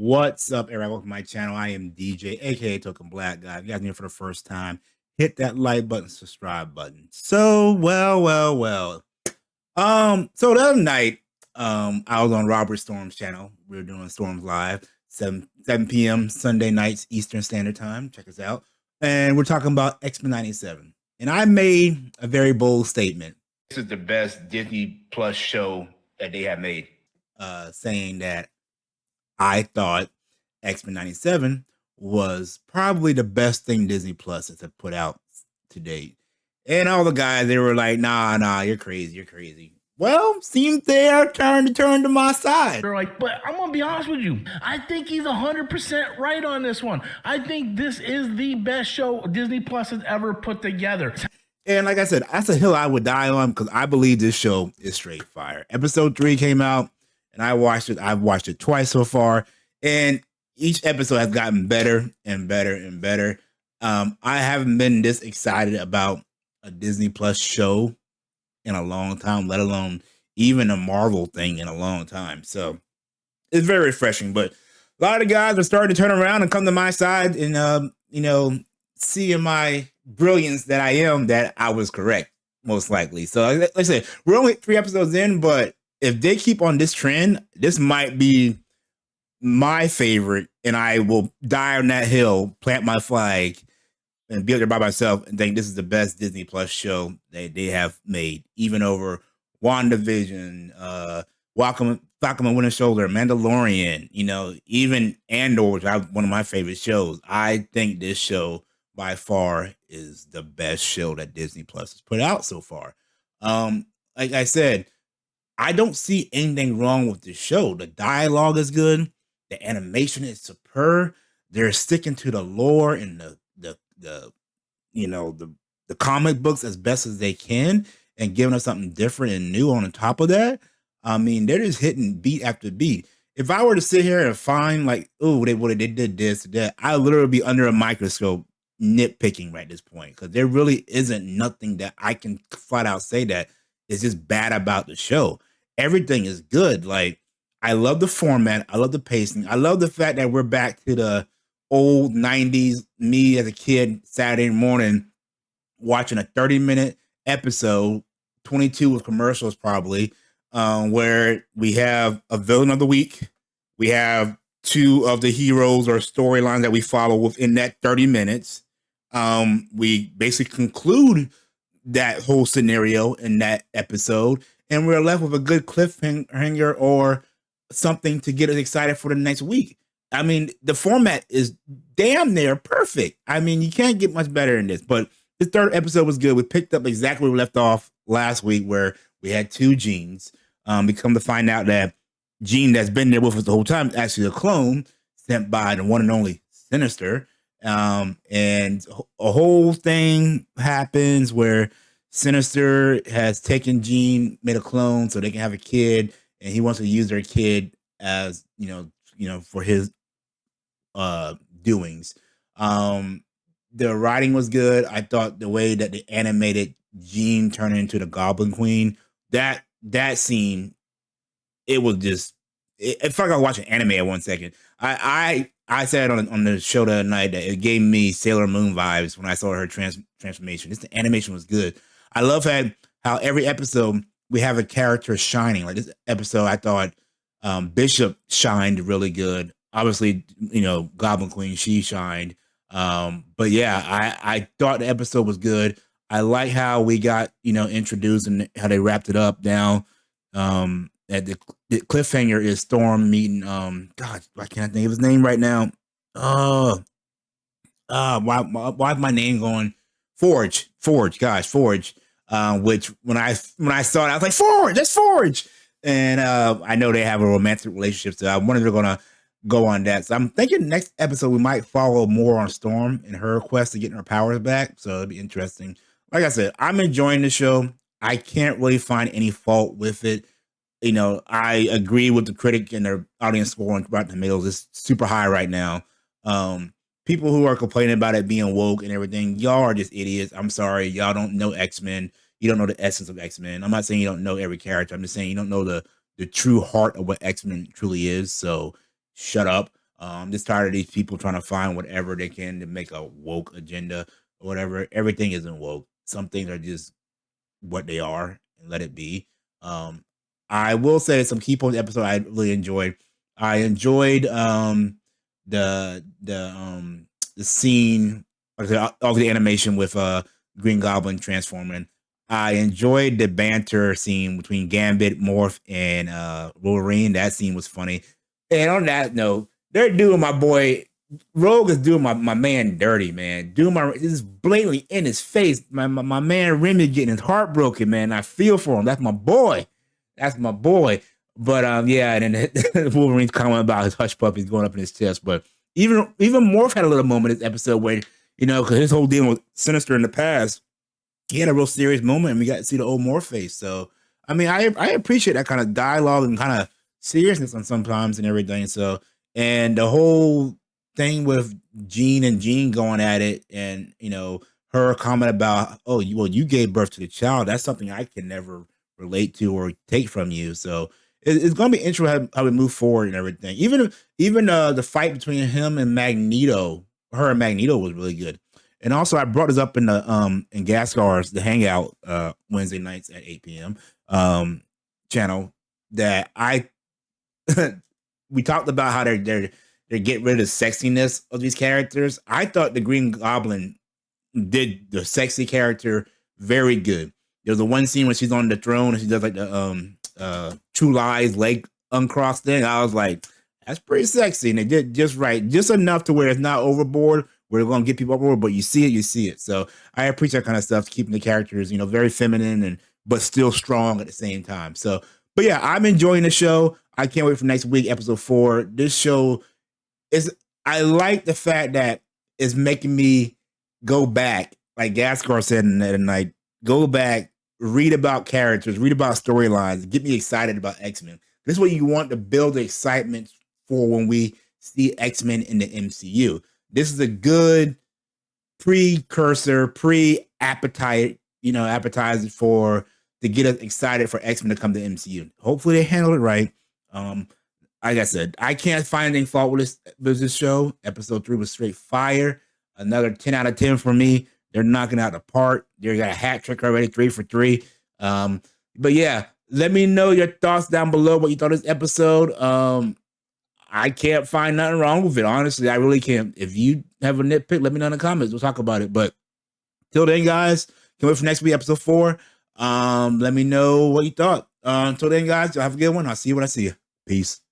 What's up, everyone? Welcome to my channel. I am DJ, aka Token Black Guy. If you guys are here for the first time, hit that like button, subscribe button. So, so the other night, I was on Robert Storm's channel. We were doing Storms Live, 7 p.m. Sunday nights, Eastern Standard Time. Check us out. And we're talking about X-Men 97. And I made a very bold statement. This is the best Disney Plus show that they have made. Saying that I thought X-Men 97 was probably the best thing Disney Plus has put out to date. And all the guys, they were like, nah, you're crazy. Well, seems they are trying to turn to my side. They're like, but I'm going to be honest with you. I think he's 100% right on this one. I think this is the best show Disney Plus has ever put together. And like I said, that's a hill I would die on because I believe this show is straight fire. Episode 3 came out and I watched it. I've watched it twice so far. And each episode has gotten better and better and better. I haven't been this excited about a Disney Plus show in a long time, let alone even a Marvel thing in a long time. So it's very refreshing. But a lot of guys are starting to turn around and come to my side and, seeing my brilliance that I am, that I was correct, most likely. So like I said, we're only 3 episodes in, but if they keep on this trend, this might be my favorite, and I will die on that hill, plant my flag, and be up there by myself and think this is the best Disney Plus show that they have made, even over WandaVision, Falcon and Winter Soldier, Mandalorian, even Andor, which is one of my favorite shows. I think this show by far is the best show that Disney Plus has put out so far. Like I said, I don't see anything wrong with this show. The dialogue is good. The animation is superb. They're sticking to the lore and the comic books as best as they can and giving us something different and new on top of that. I mean, they're just hitting beat after beat. If I were to sit here and find like, oh, they did this, that, I would literally be under a microscope nitpicking right at this point, because there really isn't nothing that I can flat out say that is just bad about the show. Everything is good. Like, I love the format. I love the pacing. I love the fact that we're back to the old 90s, me as a kid, Saturday morning, watching a 30-minute episode, 22 with commercials probably, where we have a villain of the week. We have 2 of the heroes or storylines that we follow within that 30 minutes. We basically conclude that whole scenario in that episode, and we're left with a good cliffhanger or something to get us excited for the next week. I mean, the format is damn near perfect. I mean, you can't get much better than this. But this 3rd episode was good. We picked up exactly where we left off last week, where we had 2 Jeans. We come to find out that Jean that's been there with us the whole time is actually a clone sent by the one and only Sinister. And a whole thing happens where Sinister has taken Jean, made a clone so they can have a kid, and he wants to use their kid as, for his doings. The writing was good. I thought the way that they animated Jean turning into the Goblin Queen, that scene, it was just, it felt like I was watching anime at 1 second. I said on the show the other night that it gave me Sailor Moon vibes when I saw her transformation. The animation was good. I love how every episode we have a character shining. Like this episode, I thought Bishop shined really good. Obviously, Goblin Queen, she shined. But yeah, I thought the episode was good. I like how we got, introduced and how they wrapped it up down. At the cliffhanger is Storm meeting, God, I can't think of his name right now. Why is my name going? Forge. Which when I saw it, I was like, Forge, that's Forge. And I know they have a romantic relationship, so I wonder if they're gonna go on that. So I'm thinking next episode we might follow more on Storm and her quest to getting her powers back. So it'll be interesting. Like I said, I'm enjoying the show. I can't really find any fault with it. I agree with the critic and their audience score on Rotten Tomatoes. It's super high right now. People who are complaining about it being woke and everything, y'all are just idiots. I'm sorry. Y'all don't know X-Men. You don't know the essence of X-Men. I'm not saying you don't know every character. I'm just saying you don't know the true heart of what X-Men truly is. So shut up. I'm just tired of these people trying to find whatever they can to make a woke agenda or whatever. Everything isn't woke. Some things are just what they are and let it be. Um, I will say some key points of the episode I really enjoyed. I enjoyed the scene of the animation with Green Goblin transforming. I enjoyed the banter scene between Gambit, Morph, and Wolverine. That scene was funny. And on that note, they're doing my boy Rogue is doing my man dirty, man. Doing my this is blatantly in his face. My man Remy getting his heart broken, man. I feel for him. That's my boy. That's my boy. But yeah, and then Wolverine's comment about his hush puppies going up in his chest. But even Morph had a little moment in this episode where, because his whole deal with Sinister in the past, he had a real serious moment, and we got to see the old Morph face. So I mean, I appreciate that kind of dialogue and kind of seriousness on sometimes and everything. So, and the whole thing with Jean and Jean going at it, and her comment about, oh, you gave birth to the child. That's something I can never relate to or take from you. So it's going to be interesting how we move forward and everything. Even the fight between him and Magneto, her and Magneto, was really good. And also, I brought this up in Gaskar's the Hangout Wednesday nights at 8 p.m. Channel that we talked about how they're getting rid of the sexiness of these characters. I thought the Green Goblin did the sexy character very good. There's the one scene when she's on the throne and she does like the True Lies leg uncrossed thing. I was like, that's pretty sexy, and they did just right, just enough to where it's not overboard. We're going to get people overboard, but you see it. So I appreciate that kind of stuff, keeping the characters, very feminine but still strong at the same time. So, but yeah, I'm enjoying the show. I can't wait for next week, episode 4. This show I like the fact that it's making me go back, like Gaskar said in the night, go back, read about characters, read about storylines, get me excited about X-Men. This is what you want to build the excitement for when we see X-Men in the MCU. This is a good precursor, appetizer to get us excited for X-Men to come to MCU. Hopefully they handle it right. Like I said, I can't find anything fault with this show. Episode 3 was straight fire. Another 10 out of 10 for me. They're knocking out the park. They got a hat trick already, 3 for 3. But yeah, let me know your thoughts down below, what you thought of this episode. I can't find nothing wrong with it. Honestly, I really can't. If you have a nitpick, let me know in the comments. We'll talk about it. But till then, guys, can't wait for next week, episode 4. Let me know what you thought. Until then, guys, y'all have a good one. I'll see you when I see you. Peace.